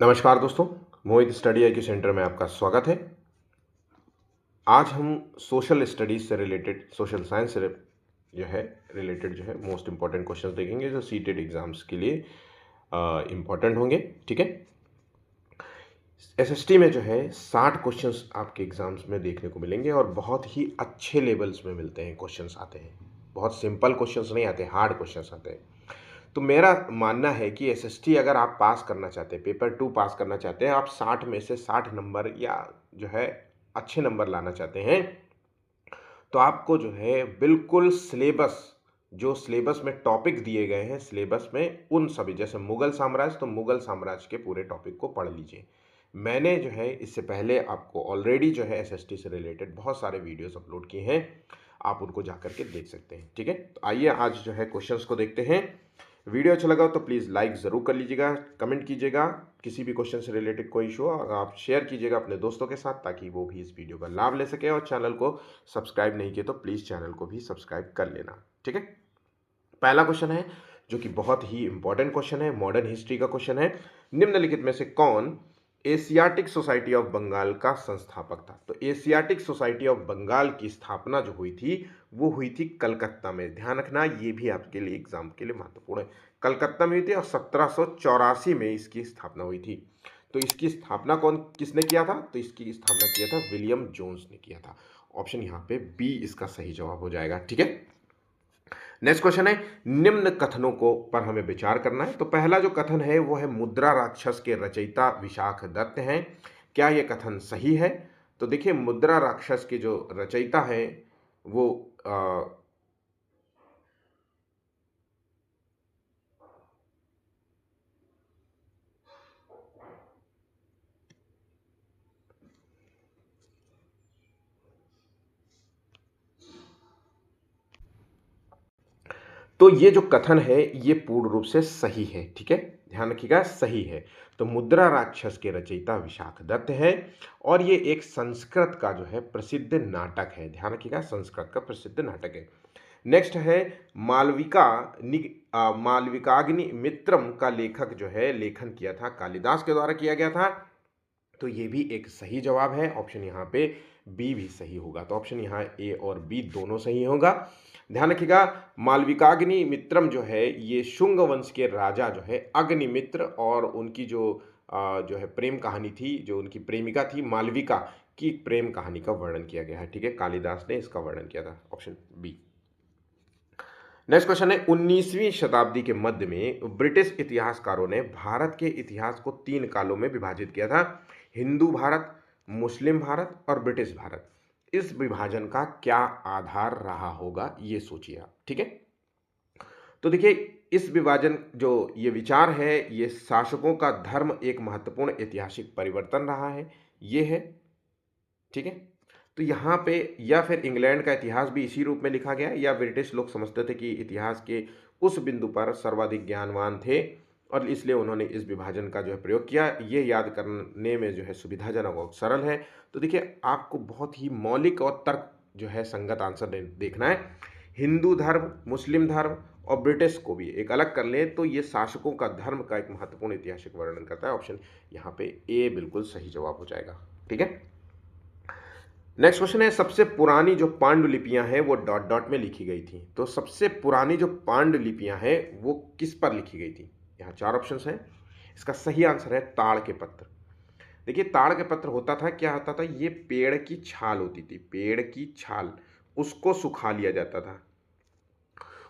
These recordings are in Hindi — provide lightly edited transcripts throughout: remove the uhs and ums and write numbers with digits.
नमस्कार दोस्तों, मोहित स्टडी आईक्यू सेंटर में आपका स्वागत है। आज हम सोशल स्टडीज़ से रिलेटेड, सोशल साइंस से जो है रिलेटेड जो है मोस्ट इम्पॉर्टेंट क्वेश्चंस देखेंगे जो सीटेड एग्जाम्स के लिए इम्पॉर्टेंट होंगे। ठीक है, एसएसटी में जो है 60 क्वेश्चंस आपके एग्जाम्स में देखने को मिलेंगे और बहुत ही अच्छे लेवल्स में मिलते हैं, क्वेश्चंस आते हैं। बहुत सिंपल क्वेश्चंस नहीं आते, हार्ड क्वेश्चंस आते हैं। तो मेरा मानना है कि एसएसटी अगर आप पास करना चाहते हैं, पेपर 2 पास करना चाहते हैं, आप 60 में से 60 नंबर या जो है अच्छे नंबर लाना चाहते हैं, तो आपको जो है बिल्कुल सिलेबस, जो सिलेबस में टॉपिक दिए गए हैं सिलेबस में, उन सभी, जैसे मुगल साम्राज्य, तो मुगल साम्राज्य के पूरे टॉपिक को पढ़ लीजिए। मैंने जो है इससे पहले आपको ऑलरेडी जो है एसएसटी से रिलेटेड बहुत सारे वीडियोस अपलोड किए हैं, आप उनको जाकर के देख सकते हैं। ठीक है, तो आइए आज जो है क्वेश्चंस को देखते हैं। वीडियो अच्छा लगा हो तो प्लीज़ लाइक ज़रूर कर लीजिएगा, कमेंट कीजिएगा, किसी भी क्वेश्चन से रिलेटेड कोई इशू हो आप शेयर कीजिएगा अपने दोस्तों के साथ, ताकि वो भी इस वीडियो का लाभ ले सके। और चैनल को सब्सक्राइब नहीं किए तो प्लीज़ चैनल को भी सब्सक्राइब कर लेना। ठीक है, पहला क्वेश्चन है जो कि बहुत ही इंपॉर्टेंट क्वेश्चन है, मॉडर्न हिस्ट्री का क्वेश्चन है। निम्नलिखित में से कौन एशियाटिक सोसाइटी ऑफ बंगाल का संस्थापक था? तो एशियाटिक सोसाइटी ऑफ बंगाल की स्थापना जो हुई थी वो हुई थी कलकत्ता में। ध्यान रखना, ये भी आपके लिए एग्जाम के लिए महत्वपूर्ण है। कलकत्ता में हुई थी और 1784 में इसकी स्थापना हुई थी। तो इसकी स्थापना किसने किया था? तो इसकी स्थापना किया था विलियम जोन्स ने किया था। ऑप्शन यहाँ पे बी इसका सही जवाब हो जाएगा। ठीक है, नेक्स्ट क्वेश्चन है, निम्न कथनों को पर हमें विचार करना है। तो पहला जो कथन है वो है मुद्रा राक्षस के रचयिता विशाख दत्त हैं। क्या यह कथन सही है? तो देखिए, मुद्रा राक्षस के जो रचयिता हैं वो तो ये जो कथन है ये पूर्ण रूप से सही है। ठीक है, ध्यान रखिएगा, सही है। तो मुद्रा राक्षस के रचयिता विशाख दत्त है और ये एक संस्कृत का जो है प्रसिद्ध नाटक है। ध्यान रखिएगा, संस्कृत का प्रसिद्ध नाटक है। नेक्स्ट है मालविकाग्नि मित्रम का लेखक जो है लेखन किया था कालिदास के द्वारा किया गया था। तो ये भी एक सही जवाब है। ऑप्शन यहाँ पे बी भी सही होगा। तो ऑप्शन यहाँ ए और बी दोनों सही होगा। ध्यान रखिएगा, मालविकाग्नि मित्रम जो है ये शुंग वंश के राजा जो है अग्निमित्र और उनकी जो है प्रेम कहानी थी, जो उनकी प्रेमिका थी मालविका की प्रेम कहानी का वर्णन किया गया है। ठीक है, कालिदास ने इसका वर्णन किया था। Option B. नेक्स्ट क्वेश्चन है, 19वीं शताब्दी के मध्य में ब्रिटिश इतिहासकारों ने भारत के इतिहास को 3 कालों में विभाजित किया था। हिंदू भारत, मुस्लिम भारत और ब्रिटिश भारत। इस विभाजन का क्या आधार रहा होगा, ये सोचिए आप। ठीक है, तो देखिए, इस विभाजन जो ये विचार है, ये शासकों का धर्म एक महत्वपूर्ण ऐतिहासिक परिवर्तन रहा है, ये है। ठीक है, तो यहाँ पे या फिर इंग्लैंड का इतिहास भी इसी रूप में लिखा गया, या ब्रिटिश लोग समझते थे कि इतिहास के उस बिंदु पर सर्वाधिक ज्ञानवान थे और इसलिए उन्होंने इस विभाजन का जो है प्रयोग किया। ये याद करने में जो है सुविधाजनक और सरल है। तो देखिए, आपको बहुत ही मौलिक और तर्क जो है संगत आंसर देखना है। हिंदू धर्म, मुस्लिम धर्म और ब्रिटिश को भी एक अलग कर लें तो ये शासकों का धर्म का एक महत्वपूर्ण ऐतिहासिक वर्णन करता है। ऑप्शन यहाँ पे ए बिल्कुल सही जवाब हो जाएगा। ठीक है, नेक्स्ट क्वेश्चन है, सबसे पुरानी जो पांडुलिपियां हैं वो डॉट डॉट में लिखी गई थी। तो सबसे पुरानी जो पांडुलिपियां हैं वो किस पर लिखी गई थी? यहाँ 4 ऑप्शंस हैं। इसका सही आंसर है ताड़ के पत्र। देखिए, ताड़ के पत्र होता था, क्या होता था, ये पेड़ की छाल होती थी, पेड़ की छाल, उसको सुखा लिया जाता था,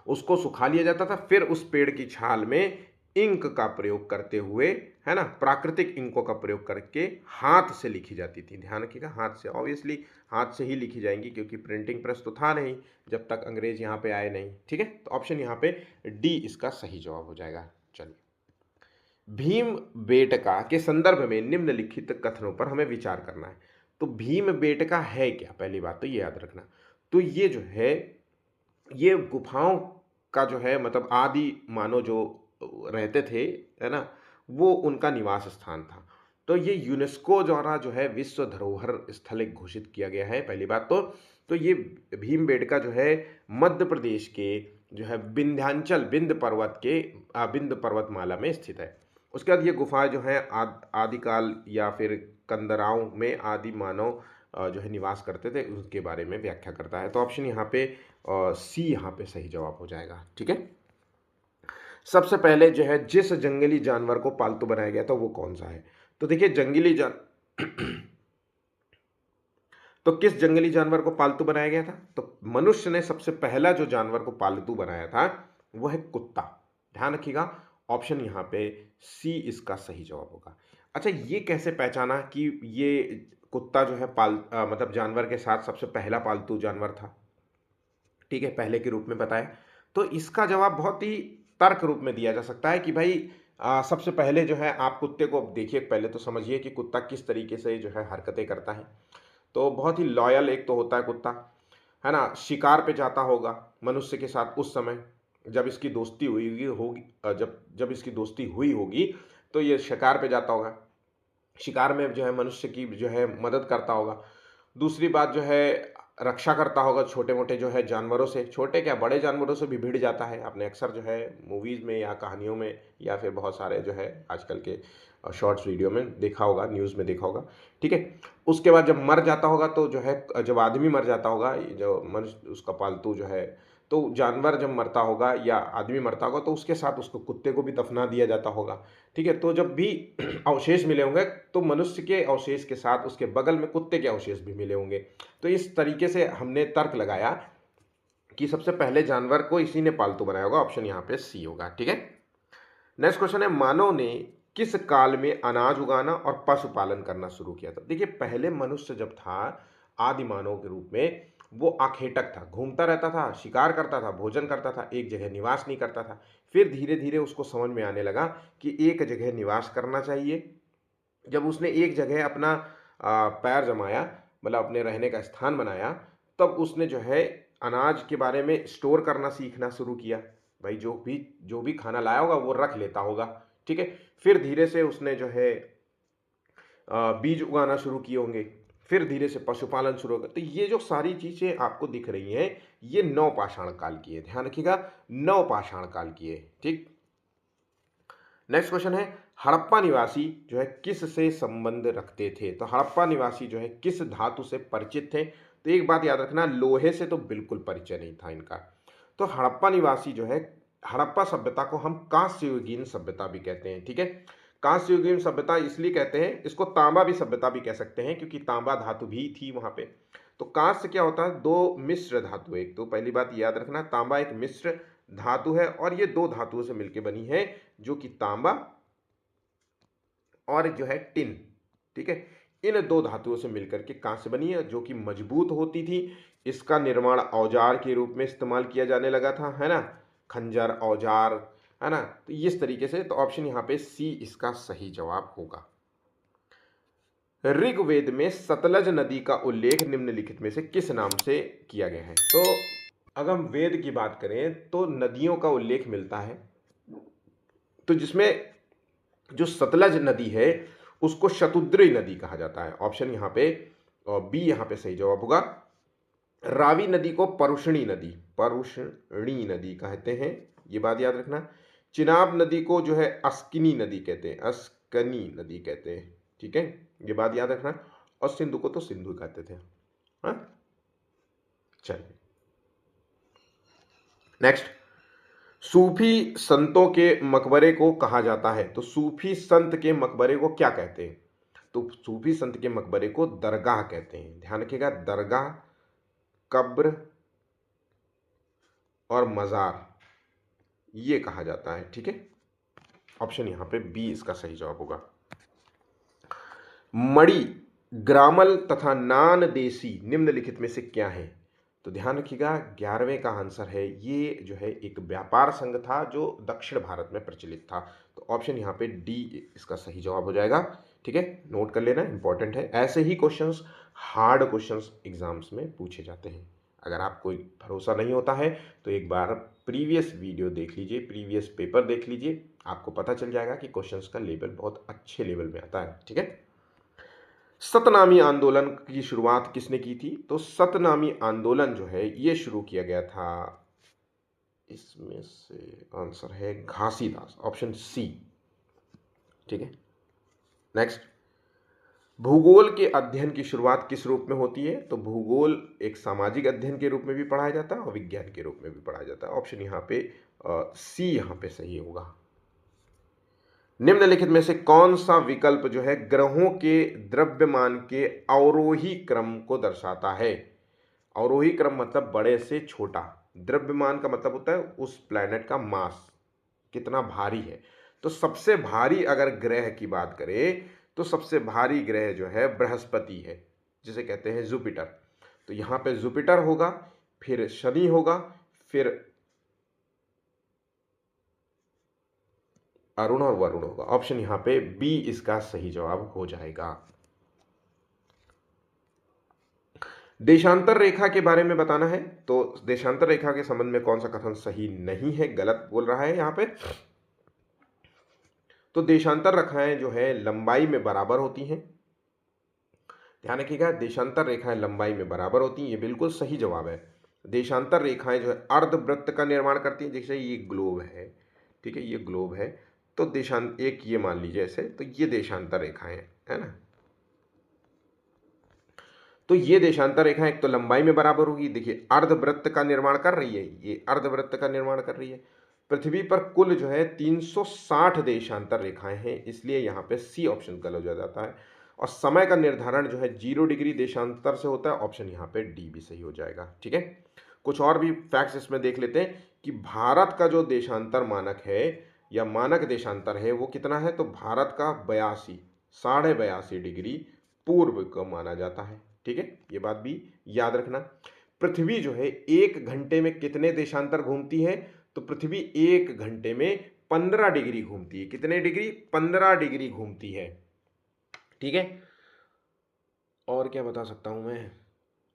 उसको सुखा लिया जाता था, फिर उस पेड़ की छाल में इंक का प्रयोग करते हुए, है ना, प्राकृतिक इंकों का प्रयोग करके हाथ से लिखी जाती थी। ध्यान रखिएगा, हाथ से, ऑब्वियसली हाथ से ही लिखी जाएंगी क्योंकि प्रिंटिंग प्रेस तो था नहीं जब तक अंग्रेज यहाँ पे आए नहीं। ठीक है, तो ऑप्शन यहाँ पे डी इसका सही जवाब हो जाएगा। चलिए, भीम बेटका के संदर्भ में निम्नलिखित कथनों पर हमें विचार करना है। तो भीम बेटका है क्या? पहली बात तो ये याद रखना। तो ये जो है ये गुफाओं का जो है मतलब आदि मानव जो रहते थे, है ना, वो उनका निवास स्थान था। तो ये यूनेस्को द्वारा जो है विश्व धरोहर स्थल घोषित किया गया है। पहली बात तो ये भीमबेटका जो है मध्य प्रदेश के जो है विंध्याचल विंध्य पर्वतमाला में स्थित है। उसके बाद ये गुफाएं जो है आदिकाल या फिर कंदराओं में आदि मानव जो है निवास करते थे उसके बारे में व्याख्या करता है। तो ऑप्शन यहाँ पे सी यहाँ पे सही जवाब हो जाएगा। ठीक है। सबसे पहले जो है जिस जंगली जानवर को पालतू बनाया गया था वो कौन सा है? तो देखिए जंगली जान तो किस जंगली जानवर को पालतू बनाया गया था? तो मनुष्य ने सबसे पहला जो जानवर को पालतू बनाया था वो है कुत्ता। ध्यान रखिएगा, ऑप्शन यहाँ पे सी इसका सही जवाब होगा। अच्छा, ये कैसे पहचाना कि ये कुत्ता जो है मतलब जानवर के साथ सबसे पहला पालतू जानवर था? ठीक है, पहले के रूप में बताया। तो इसका जवाब बहुत ही तर्क रूप में दिया जा सकता है कि भाई सबसे पहले जो है आप कुत्ते को देखिए, पहले तो समझिए कि कुत्ता किस तरीके से जो है हरकतें करता है। तो बहुत ही लॉयल एक तो होता है कुत्ता, है ना। शिकार पे जाता होगा मनुष्य के साथ उस समय जब इसकी दोस्ती हुई होगी, जब जब इसकी दोस्ती हुई होगी तो ये शिकार पे जाता होगा, शिकार में जो है मनुष्य की जो है मदद करता होगा। दूसरी बात जो है रक्षा करता होगा छोटे मोटे जो है जानवरों से, छोटे क्या बड़े जानवरों से भी भिड़ जाता है। आपने अक्सर जो है मूवीज़ में या कहानियों में या फिर बहुत सारे जो है आजकल के शॉर्ट्स वीडियो में देखा होगा, न्यूज़ में देखा होगा। ठीक है। उसके बाद जब मर जाता होगा तो जो है जब आदमी मर जाता होगा, जो मनुष्य उसका पालतू जो है, तो जानवर जब मरता होगा या आदमी मरता होगा तो उसके साथ उसको कुत्ते को भी दफना दिया जाता होगा। ठीक है। तो जब भी अवशेष मिले होंगे तो मनुष्य के अवशेष के साथ उसके बगल में कुत्ते के अवशेष भी मिले होंगे। तो इस तरीके से हमने तर्क लगाया कि सबसे पहले जानवर को इसी ने पालतू बनाया होगा। ऑप्शन यहाँ पे सी होगा। ठीक है। नेक्स्ट क्वेश्चन है, मानव ने किस काल में अनाज उगाना और पशुपालन करना शुरू किया था? देखिए पहले मनुष्य जब था आदि मानव के रूप में, वो आखेटक था, घूमता रहता था, शिकार करता था, भोजन करता था, एक जगह निवास नहीं करता था। फिर धीरे धीरे उसको समझ में आने लगा कि एक जगह निवास करना चाहिए। जब उसने एक जगह अपना पैर जमाया, मतलब अपने रहने का स्थान बनाया, तब उसने जो है अनाज के बारे में स्टोर करना सीखना शुरू किया। भाई जो भी खाना लाया होगा वो रख लेता होगा। ठीक है। फिर धीरे से उसने जो है बीज उगाना शुरू किए होंगे, फिर धीरे से पशुपालन शुरू होगा। तो ये जो सारी चीजें आपको दिख रही हैं ये नवपाषाण काल की है। ध्यान रखिएगा, नवपाषाण काल की है। ठीक। नेक्स्ट क्वेश्चन है, हड़प्पा निवासी जो है किस से संबंध रखते थे? तो हड़प्पा निवासी जो है किस धातु से परिचित थे? तो एक बात याद रखना, लोहे से तो बिल्कुल परिचय नहीं था इनका। तो हड़प्पा निवासी जो है, हड़प्पा सभ्यता को हम कांस्ययुगीन सभ्यता भी कहते हैं। ठीक है। कांस्ययुगीन सभ्यता इसलिए कहते हैं, इसको तांबा भी सभ्यता भी कह सकते हैं क्योंकि तांबा धातु भी थी वहां पे। तो कांस्य क्या होता है? दो मिश्र धातु। एक तो पहली बात याद रखना, तांबा एक मिश्र धातु है और ये दो धातुओं से मिलकर बनी है, जो कि तांबा और जो है टिन। ठीक है। इन दो धातुओं से मिलकर के कांस्य बनी है, जो कि मजबूत होती थी। इसका निर्माण औजार के रूप में इस्तेमाल किया जाने लगा था, है ना, खंजर औजार, है ना। तो इस तरीके से, तो ऑप्शन यहाँ पे सी इसका सही जवाब होगा। ऋग्वेद में सतलज नदी का उल्लेख निम्नलिखित में से किस नाम से किया गया है? तो अगर हम वेद की बात करें तो नदियों का उल्लेख मिलता है, तो जिसमें जो सतलज नदी है उसको शतुद्री नदी कहा जाता है। ऑप्शन यहाँ पे बी यहाँ पे सही जवाब होगा। रावी नदी को परुषणी नदी कहते हैं, ये बात याद रखना। चिनाब नदी को जो है अस्किनी नदी कहते हैं, अस्कनी नदी कहते हैं। ठीक है, ये बात याद रखना। और सिंधु को तो सिंधु कहते थे। हाँ, चलिए नेक्स्ट, सूफी संतों के मकबरे को कहा जाता है। तो सूफी संत के मकबरे को क्या कहते हैं? तो सूफी संत के मकबरे को दरगाह कहते हैं। ध्यान रखिएगा, दरगाह, कब्र और मजार ये कहा जाता है। ठीक है। ऑप्शन यहां पे बी इसका सही जवाब होगा। मणि, ग्रामल तथा नान देसी निम्नलिखित में से क्या है? तो ध्यान रखिएगा, 11वें का आंसर है, ये जो है एक व्यापार संघ था जो दक्षिण भारत में प्रचलित था। तो ऑप्शन यहाँ पे डी इसका सही जवाब हो जाएगा। ठीक है, नोट कर लेना, इंपॉर्टेंट है। ऐसे ही क्वेश्चंस, हार्ड क्वेश्चंस एग्जाम्स में पूछे जाते हैं। अगर आपको भरोसा नहीं होता है तो एक बार प्रीवियस वीडियो देख लीजिए, प्रीवियस पेपर देख लीजिए, आपको पता चल जाएगा कि क्वेश्चंस का लेवल बहुत अच्छे लेवल में आता है। ठीक है। सतनामी आंदोलन की शुरुआत किसने की थी? तो सतनामी आंदोलन जो है ये शुरू किया गया था, इसमें से आंसर है घासीदास, ऑप्शन सी। ठीक है। नेक्स्ट, भूगोल के अध्ययन की शुरुआत किस रूप में होती है? तो भूगोल एक सामाजिक अध्ययन के रूप में भी पढ़ाया जाता है और विज्ञान के रूप में भी पढ़ाया जाता है। ऑप्शन यहाँ पे सी यहाँ पे सही होगा। निम्नलिखित में से कौन सा विकल्प जो है ग्रहों के द्रव्यमान के अवरोही क्रम को दर्शाता है? अवरोही क्रम मतलब बड़े से छोटा, द्रव्यमान का मतलब होता है उस प्लैनेट का मास कितना भारी है। तो सबसे भारी अगर ग्रह की बात करें तो सबसे भारी ग्रह जो है बृहस्पति है, जिसे कहते हैं जुपिटर। तो यहाँ पे जुपिटर होगा, फिर शनि होगा, फिर अरुण और वरुण होगा। ऑप्शन यहाँ पे बी इसका सही जवाब हो जाएगा। देशांतर रेखा के बारे में बताना है, तो देशांतर रेखा के संबंध में कौन सा कथन सही नहीं है, गलत बोल रहा है यहाँ पे। तो देशांतर रेखाएं जो है लंबाई में बराबर होती हैं। ध्यान रखिएगा, देशांतर रेखाएं लंबाई में बराबर होती हैं, ये बिल्कुल सही जवाब है। देशांतर रेखाएं जो है अर्धवृत्त का निर्माण करती हैं। जैसे ये ग्लोब है, ठीक है, ये ग्लोब है, तो देशांत एक ये मान लीजिए ऐसे, तो ये देशांतर रेखाएं है ना। तो ये देशांतर रेखा एक तो लंबाई में बराबर होगी, देखिए अर्धवृत्त का निर्माण कर रही है, ये अर्धवृत्त का निर्माण कर रही है। पृथ्वी पर कुल जो है 360 देशांतर रेखाएं हैं, इसलिए यहाँ पे सी ऑप्शन गलत हो जाता है। और समय का निर्धारण जो है 0 डिग्री देशांतर से होता है। ऑप्शन यहाँ पे डी भी सही हो जाएगा। ठीक है, कुछ और भी फैक्ट्स इसमें देख लेते हैं कि भारत का जो देशांतर मानक है या मानक देशांतर है वो कितना है। तो भारत का 82.5 डिग्री पूर्व को माना जाता है। ठीक है, ये बात भी याद रखना। पृथ्वी जो है 1 घंटे में कितने देशांतर घूमती है? तो पृथ्वी 1 घंटे में 15 डिग्री घूमती है। कितने डिग्री? 15 डिग्री घूमती है। ठीक है, और क्या बता सकता हूं मैं।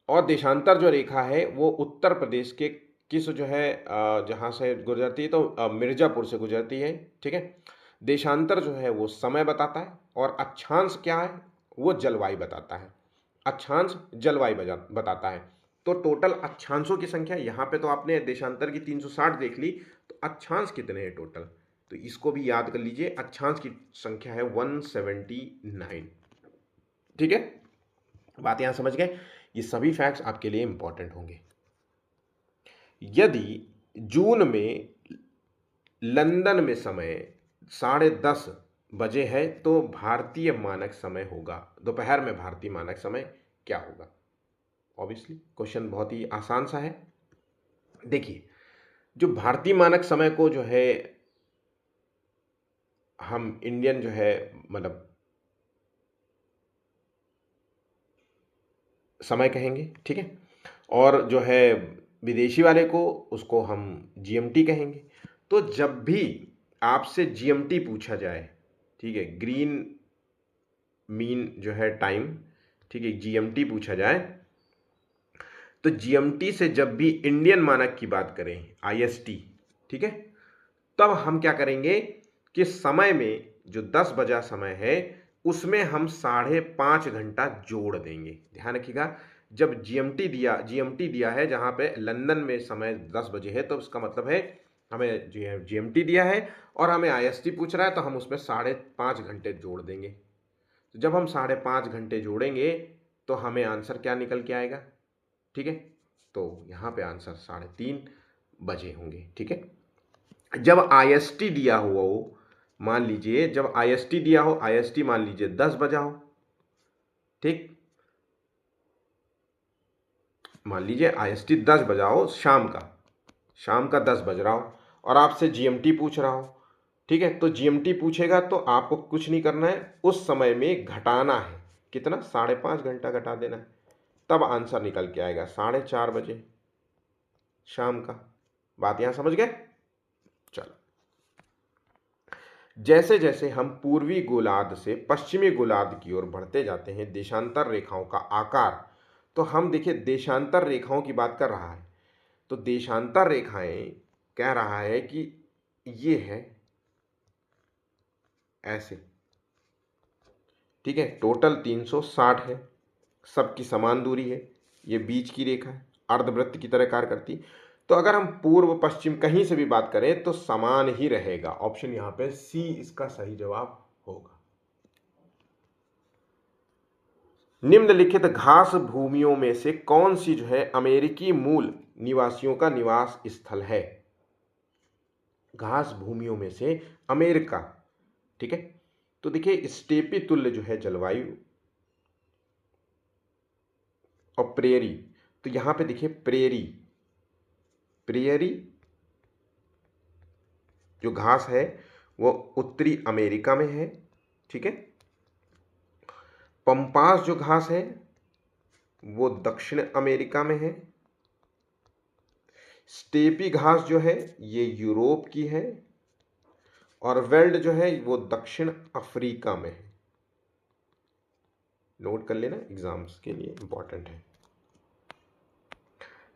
और देशांतर जो रेखा है वो उत्तर प्रदेश के किस जो है जहां से गुजरती है, तो मिर्जापुर से गुजरती है। ठीक है, देशांतर जो है वो समय बताता है और अक्षांश क्या है? वो जलवायु बताता है। अक्षांश जलवायु बताता है। तो टोटल अक्षांशों की संख्या, यहाँ पे तो आपने देशांतर की 360 देख ली, तो अक्षांश कितने हैं टोटल? तो इसको भी याद कर लीजिए, अक्षांश की संख्या है 179। ठीक है, बात यहां समझ गए। ये सभी फैक्ट्स आपके लिए इंपॉर्टेंट होंगे। यदि जून में लंदन में समय 10:30 बजे है तो भारतीय मानक समय होगा, दोपहर में भारतीय मानक समय क्या होगा? ऑब्वियसली क्वेश्चन बहुत ही आसान सा है। देखिए, जो भारतीय मानक समय को जो है हम इंडियन जो है मतलब समय कहेंगे। ठीक है, और जो है विदेशी वाले को उसको हम जीएमटी कहेंगे। तो जब भी आपसे जीएमटी पूछा जाए, ठीक है, ग्रीन मीन जो है टाइम, ठीक है, जीएमटी पूछा जाए, तो जीएमटी से जब भी इंडियन मानक की बात करें, आईएसटी, ठीक है, तब हम क्या करेंगे कि समय में जो 10 बजा समय है उसमें हम 5.5 घंटा जोड़ देंगे। ध्यान रखिएगा, जब जीएमटी दिया है जहां पे लंदन में समय 10 बजे है, तो उसका मतलब है हमें जीएमटी दिया है और हमें आईएसटी पूछ रहा है, तो हम उसमें 5.5 घंटे जोड़ देंगे। तो जब हम 5.5 घंटे जोड़ेंगे तो हमें आंसर क्या निकल के आएगा? ठीक है, तो यहाँ पे आंसर 3:30 बजे होंगे। ठीक है, जब आईएसटी दिया हुआ हो, मान लीजिए जब आईएसटी दिया हो, आईएसटी मान लीजिए 10 बजा हो, ठीक, मान लीजिए आईएसटी 10 बजा हो, शाम का 10 बज रहा हो और आपसे जीएमटी पूछ रहा हो। ठीक है, तो जीएमटी पूछेगा तो आपको कुछ नहीं करना है, उस समय में घटाना है। कितना? 5.5 घंटा घटा देना है, तब आंसर निकल के आएगा 4:30 बजे शाम का। बात यहां समझ गए? चलो, जैसे जैसे हम पूर्वी गोलार्ध से पश्चिमी गोलार्ध की ओर बढ़ते जाते हैं, देशांतर रेखाओं का आकार, तो हम देखिए देशांतर रेखाओं की बात कर रहा है, तो देशांतर रेखाएं कह रहा है कि ये है ऐसे। ठीक है, टोटल 360 है, सबकी समान दूरी है, ये बीच की रेखा है, अर्धवृत्त की तरह कार्य करती। तो अगर हम पूर्व पश्चिम कहीं से भी बात करें तो समान ही रहेगा। ऑप्शन यहाँ पे सी इसका सही जवाब होगा। निम्नलिखित घास भूमियों में से कौन सी जो है अमेरिकी मूल निवासियों का निवास स्थल है? घास भूमियों में से अमेरिका, ठीक है। तो देखिए स्टेपी तुल्य जो है जलवायु और प्रेरी, तो यहां पे देखिए प्रेरी, प्रेरी जो घास है वो उत्तरी अमेरिका में है, ठीक है। पंपास जो घास है वो दक्षिण अमेरिका में है। स्टेपी घास जो है ये यूरोप की है और वेल्ड जो है वो दक्षिण अफ्रीका में है। नोट कर लेना, एग्जाम्स के लिए इंपॉर्टेंट है।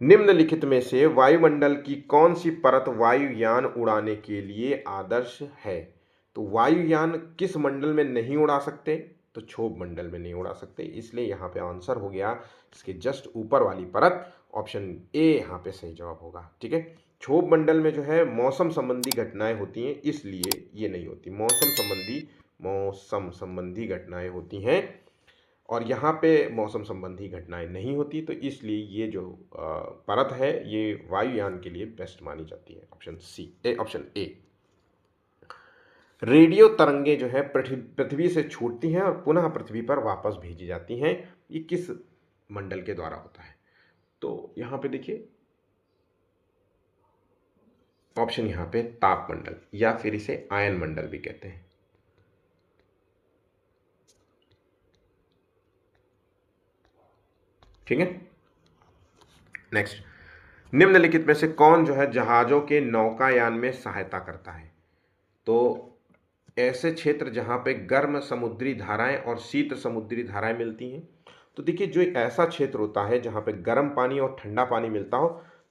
निम्नलिखित में से वायुमंडल की कौन सी परत वायुयान उड़ाने के लिए आदर्श है? तो वायुयान किस मंडल में नहीं उड़ा सकते? तो क्षोभ मंडल में नहीं उड़ा सकते, इसलिए यहाँ पे आंसर हो गया इसके जस्ट ऊपर वाली परत, ऑप्शन ए यहाँ पे सही जवाब होगा, ठीक है। क्षोभ मंडल में जो है मौसम संबंधी घटनाएं होती हैं, इसलिए ये नहीं होती। मौसम संबंधी घटनाएं होती हैं और यहाँ पे मौसम संबंधी घटनाएं नहीं होती, तो इसलिए ये जो परत है ये वायुयान के लिए बेस्ट मानी जाती है। Option A. रेडियो तरंगे जो है पृथ्वी से छूटती हैं और पुनः पृथ्वी पर वापस भेजी जाती हैं, ये किस मंडल के द्वारा होता है? तो यहाँ पे देखिए ऑप्शन यहाँ पे ताप मंडल या फिर इसे आयन मंडल भी कहते हैं। ठीक है, नेक्स्ट। निम्नलिखित में से कौन जो है जहाजों के नौकायान में सहायता करता है? तो ऐसे क्षेत्र जहां पे गर्म समुद्री धाराएं और शीत समुद्री धाराएं मिलती हैं, तो देखिए जो एक ऐसा क्षेत्र होता है जहां पे गर्म पानी और ठंडा पानी मिलता हो,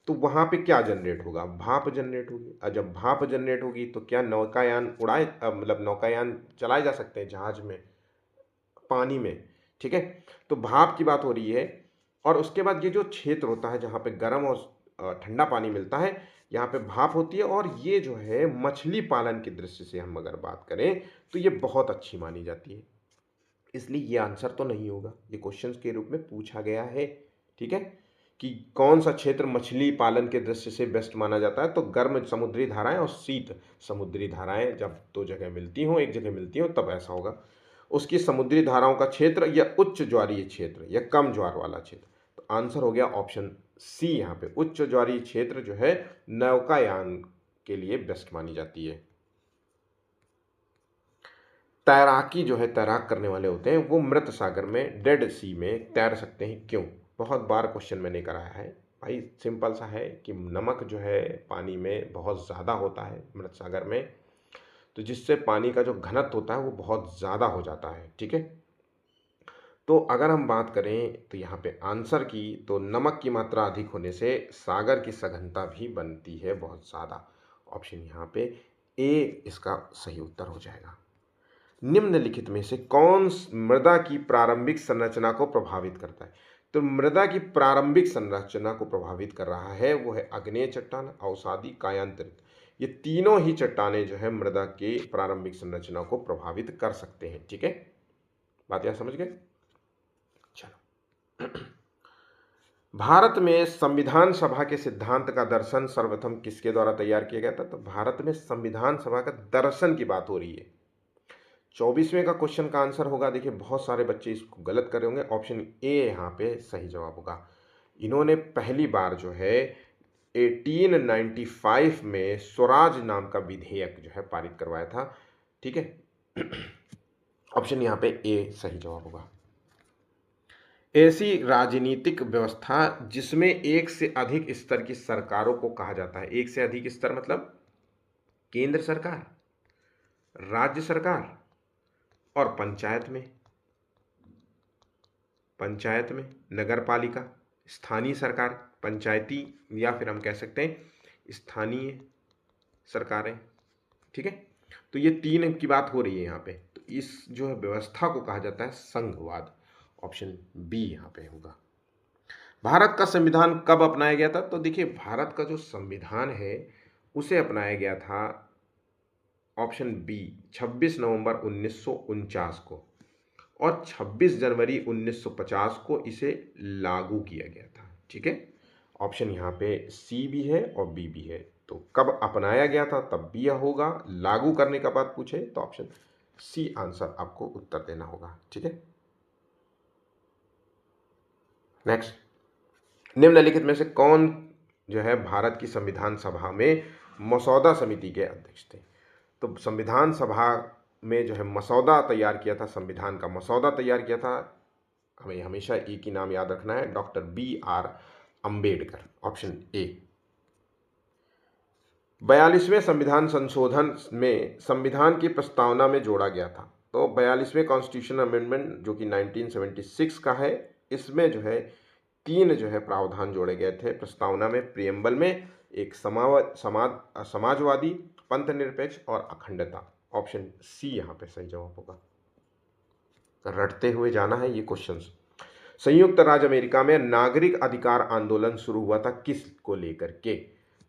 तो वहां पे क्या जनरेट होगा? भाप जनरेट होगी। और जब भाप जनरेट होगी तो क्या नौकायान उड़ाए, मतलब नौकायान चलाए जा सकते हैं जहाज में पानी में, ठीक है। तो भाप की बात हो रही है। और उसके बाद ये जो क्षेत्र होता है जहाँ पे गर्म और ठंडा पानी मिलता है, यहाँ पे भाप होती है, और ये जो है मछली पालन की दृष्टि से हम अगर बात करें तो ये बहुत अच्छी मानी जाती है, इसलिए ये आंसर तो नहीं होगा। ये क्वेश्चन के रूप में पूछा गया है, ठीक है, कि कौन सा क्षेत्र मछली पालन के दृष्टि से बेस्ट माना जाता है? तो गर्म समुद्री धाराएं और शीत समुद्री धाराएं जब दो जगह मिलती हों, एक जगह मिलती हो, तब ऐसा होगा। उसकी समुद्री धाराओं का क्षेत्र या उच्च ज्वारीय क्षेत्र या कम ज्वार वाला क्षेत्र, तो आंसर हो गया ऑप्शन सी। यहाँ पे उच्च ज्वारीय क्षेत्र जो है नौकायान के लिए बेस्ट मानी जाती है। तैराकी जो है तैराक करने वाले होते हैं वो मृत सागर में, डेड सी में तैर सकते हैं, क्यों? बहुत बार क्वेश्चन मैंने कराया है भाई। सिंपल सा है कि नमक जो है पानी में बहुत ज़्यादा होता है मृत सागर में, तो जिससे पानी का जो घनत्व होता है वो बहुत ज़्यादा हो जाता है, ठीक है। तो अगर हम बात करें तो यहाँ पे आंसर की, तो नमक की मात्रा अधिक होने से सागर की सघनता भी बनती है बहुत ज़्यादा। ऑप्शन यहाँ पे ए इसका सही उत्तर हो जाएगा। निम्नलिखित में से कौन मृदा की प्रारंभिक संरचना को प्रभावित करता है? तो मृदा की प्रारंभिक संरचना को प्रभावित कर रहा है वो है आग्नेय चट्टान, अवसादी, कायांतरित। ये तीनों ही चट्टानें जो है मृदा के प्रारंभिक संरचना को प्रभावित कर सकते हैं, ठीक है। बात यहां समझ गए? चलो। भारत में संविधान सभा के सिद्धांत का दर्शन सर्वप्रथम किसके द्वारा तैयार किया गया था? तो भारत में संविधान सभा का दर्शन की बात हो रही है। 24वें का क्वेश्चन का आंसर होगा, देखिए बहुत सारे बच्चे इसको गलत कर रहे होंगे, ऑप्शन ए यहाँ पे सही जवाब होगा। इन्होंने पहली बार जो है 1895 में स्वराज नाम का विधेयक जो है पारित करवाया था, ठीक है। ऑप्शन यहाँ पे ए सही जवाब होगा। ऐसी राजनीतिक व्यवस्था जिसमें एक से अधिक स्तर की सरकारों को कहा जाता है। एक से अधिक स्तर मतलब केंद्र सरकार, राज्य सरकार और पंचायत में नगर पालिका, स्थानीय सरकार, पंचायती, या फिर हम कह सकते हैं स्थानीय सरकारें, ठीक है। तो ये तीन की बात हो रही है यहाँ पे, तो इस जो है व्यवस्था को कहा जाता है संघवाद। ऑप्शन बी यहाँ पे होगा। भारत का संविधान कब अपनाया गया था? तो देखिए भारत का जो संविधान है उसे अपनाया गया था ऑप्शन बी 26 नवंबर 1949 को, और 26 जनवरी 1950 को इसे लागू किया गया था। ठीक है, ऑप्शन यहाँ पे सी भी है और बी भी है। तो कब अपनाया गया था तब भी यह होगा, लागू करने का बात पूछे तो ऑप्शन सी आंसर आपको उत्तर देना होगा। ठीक है, नेक्स्ट, निम्नलिखित में से कौन जो है भारत की संविधान सभा में मसौदा समिति के अध्यक्ष थे? तो संविधान सभा में जो है मसौदा तैयार किया था, संविधान का मसौदा तैयार किया था, हमें हमेशा एक ही नाम याद रखना है, doctor B R Ambedkar, option A. 42वें संविधान संशोधन में संविधान की प्रस्तावना में जोड़ा गया था। तो 42वें कॉन्स्टिट्यूशन अमेंडमेंट जो कि 1976 का है, इसमें जो है 3 जो है प्रावधान जोड़े गए थे प्रस्तावना में, प्रियम्बल में, एक समाजवादी, पंथनिरपेक्ष और अखंडता। ऑप्शन सी यहाँ पे सही जवाब होगा। रटते हुए जाना है ये क्वेश्चंस। संयुक्त राज्य अमेरिका में नागरिक अधिकार आंदोलन शुरू हुआ था किस को लेकर के?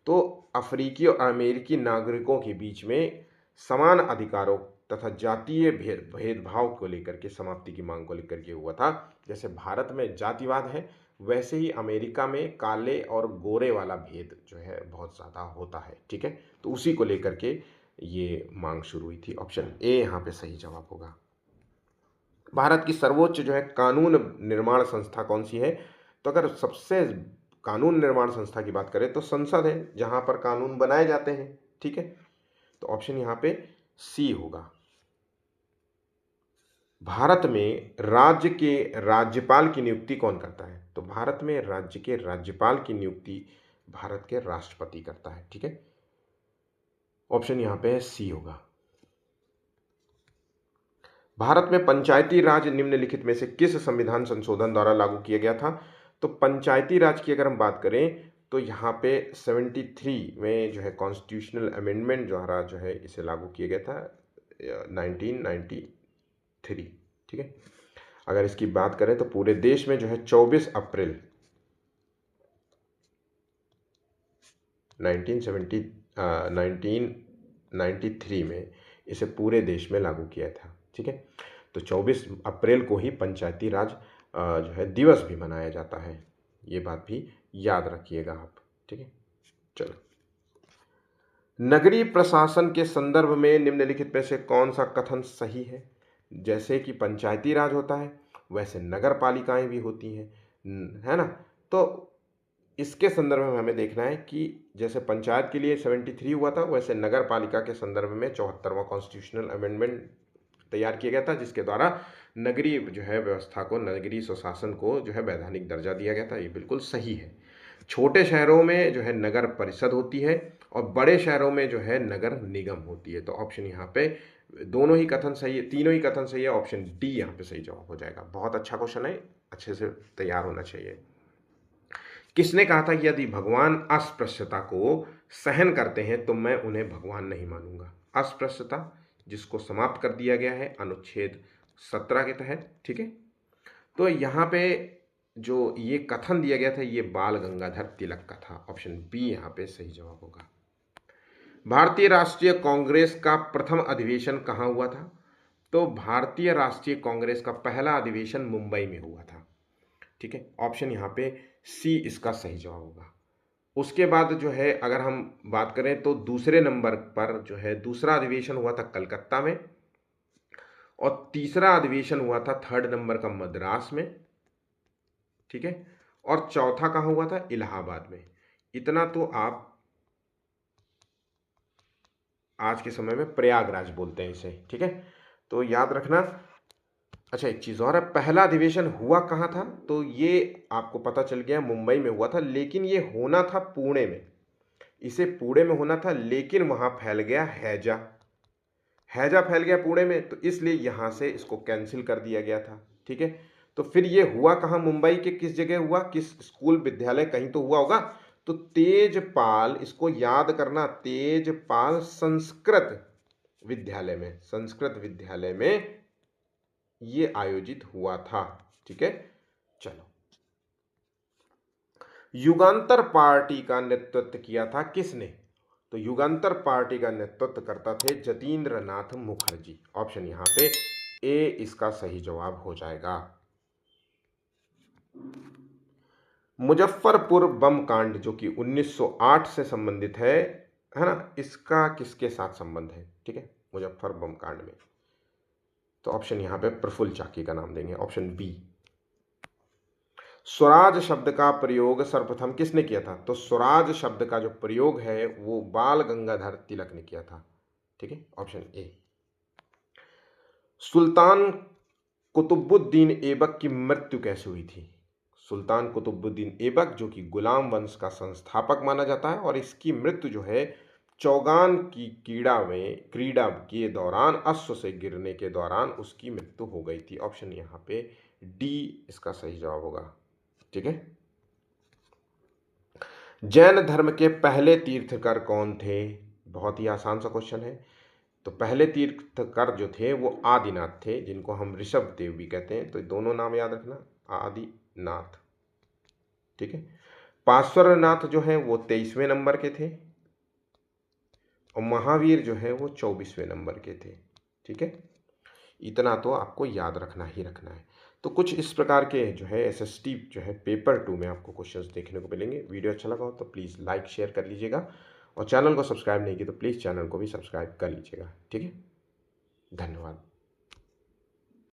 तो अफ्रीकी और अमेरिकी नागरिकों के बीच में समान अधिकारों तथा जातीय भेदभाव को लेकर के समाप्ति की मांग को लेकर के हुआ था। जैसे भारत में जातिवाद है, वैसे ही अमेरिका में काले और गोरे वाला भेद जो है बहुत ज़्यादा होता है। ठीक है, तो उसी को लेकर के ये मांग शुरू हुई थी। ऑप्शन ए यहाँ पे सही जवाब होगा। भारत की सर्वोच्च जो है कानून निर्माण संस्था कौन सी है? तो अगर सबसे कानून निर्माण संस्था की बात करें तो संसद है, जहां पर कानून बनाए जाते हैं। ठीक है, तो ऑप्शन यहां पे सी होगा। भारत में राज्य के राज्यपाल की नियुक्ति कौन करता है? तो भारत में राज्य के राज्यपाल की नियुक्ति भारत के राष्ट्रपति करता है। ठीक है, ऑप्शन यहां पे सी होगा। भारत में पंचायती राज निम्नलिखित में से किस संविधान संशोधन द्वारा लागू किया गया था? तो पंचायती राज की अगर हम बात करें तो यहाँ पे 73 में जो है कॉन्स्टिट्यूशनल अमेंडमेंट द्वारा जो है इसे लागू किया गया था 1993। ठीक है, अगर इसकी बात करें तो पूरे देश में जो है 24 अप्रैल 1993 में इसे पूरे देश में लागू किया था। ठीक है, तो 24 अप्रैल को ही पंचायती राज जो है दिवस भी मनाया जाता है, ये बात भी याद रखिएगा आप। ठीक है, चलो, नगरीय प्रशासन के संदर्भ में निम्नलिखित में से कौन सा कथन सही है? जैसे कि पंचायती राज होता है वैसे नगर पालिकाएं भी होती हैं, है ना? तो इसके संदर्भ में हमें देखना है कि जैसे पंचायत के लिए 73 हुआ था, वैसे नगर पालिका के संदर्भ में 74वां कॉन्स्टिट्यूशनल अमेंडमेंट तैयार किया गया था, जिसके द्वारा नगरीय जो है व्यवस्था को, नगरीय स्वशासन को जो है वैधानिक दर्जा दिया गया था। ये बिल्कुल सही है। छोटे शहरों में जो है नगर परिषद होती है और बड़े शहरों में जो है नगर निगम होती है। तो ऑप्शन यहाँ पे दोनों ही कथन सही है, तीनों ही कथन सही है, ऑप्शन डी यहाँ पे सही जवाब हो जाएगा। बहुत अच्छा क्वेश्चन है, अच्छे से तैयार होना चाहिए। किसने कहा था कि यदि भगवान अस्पृश्यता को सहन करते हैं तो मैं उन्हें भगवान नहीं मानूंगा? अस्पृश्यता जिसको समाप्त कर दिया गया है अनुच्छेद 17 के तहत। ठीक है, तो यहाँ पे जो ये कथन दिया गया था ये बाल गंगाधर तिलक का था। ऑप्शन बी यहाँ पे सही जवाब होगा। भारतीय राष्ट्रीय कांग्रेस का प्रथम अधिवेशन कहाँ हुआ था? तो भारतीय राष्ट्रीय कांग्रेस का पहला अधिवेशन मुंबई में हुआ था। ठीक है, ऑप्शन यहाँ पे सी इसका सही जवाब होगा। उसके बाद जो है अगर हम बात करें तो दूसरे नंबर पर जो है दूसरा अधिवेशन हुआ था कलकत्ता में, और तीसरा अधिवेशन हुआ था थर्ड नंबर का मद्रास में। ठीक है, और चौथा कहाँ हुआ था? इलाहाबाद में। इतना तो आप आज के समय में प्रयागराज बोलते हैं इसे। ठीक है, तो याद रखना। अच्छा, एक चीज़ और है, पहला अधिवेशन हुआ कहाँ था? तो ये आपको पता चल गया मुंबई में हुआ था, लेकिन ये होना था पुणे में। इसे पुणे में होना था, लेकिन वहाँ फैल गया हैजा। हैजा फैल गया पुणे में, तो इसलिए यहाँ से इसको कैंसिल कर दिया गया था। ठीक है, तो फिर ये हुआ कहाँ? मुंबई के किस जगह हुआ? किस स्कूल विद्यालय कहीं तो हुआ होगा। तो तेजपाल, इसको याद करना, तेजपाल संस्कृत विद्यालय में, संस्कृत विद्यालय में ये आयोजित हुआ था। ठीक है, चलो, युगांतर पार्टी का नेतृत्व किया था किसने? तो युगांतर पार्टी का नेतृत्व करता थे जतीन्द्र नाथ मुखर्जी। ऑप्शन यहाँ पे ए इसका सही जवाब हो जाएगा। मुजफ्फरपुर बम कांड जो कि 1908 से संबंधित है ना, इसका किसके साथ संबंध है? ठीक है, मुजफ्फर बम कांड में। तो ऑप्शन यहां पे प्रफुल्ल चाकी का नाम देंगे, ऑप्शन बी। स्वराज शब्द का प्रयोग सर्वप्रथम किसने किया था? तो स्वराज शब्द का जो प्रयोग है वो बाल गंगाधर तिलक ने किया था। ठीक है, ऑप्शन ए। सुल्तान कुतुबुद्दीन ऐबक की मृत्यु कैसे हुई थी? सुल्तान कुतुबुद्दीन ऐबक जो कि गुलाम वंश का संस्थापक माना जाता है, और इसकी मृत्यु जो है चौगान की क्रीड़ा के दौरान अश्व से गिरने के दौरान उसकी मृत्यु हो गई थी। ऑप्शन यहाँ पे डी इसका सही जवाब होगा। ठीक है। जैन धर्म के पहले तीर्थकर कौन थे? बहुत ही आसान सा क्वेश्चन है। तो पहले तीर्थकर जो थे वो आदिनाथ थे, जिनको हम ऋषभ देव भी कहते हैं। तो दोनों नाम याद रखना, आदिनाथ। ठीक है। पार्श्वनाथ जो है वो 23वें नंबर के थे, और महावीर जो है वो 24वें नंबर के थे। ठीक है, इतना तो आपको याद रखना ही रखना है। तो कुछ इस प्रकार के जो है एसएसटी जो है पेपर 2 में आपको क्वेश्चंस देखने को मिलेंगे। वीडियो अच्छा लगा हो तो प्लीज़ लाइक शेयर कर लीजिएगा, और चैनल को सब्सक्राइब नहीं किया तो प्लीज़ चैनल को भी सब्सक्राइब कर लीजिएगा। ठीक है, धन्यवाद।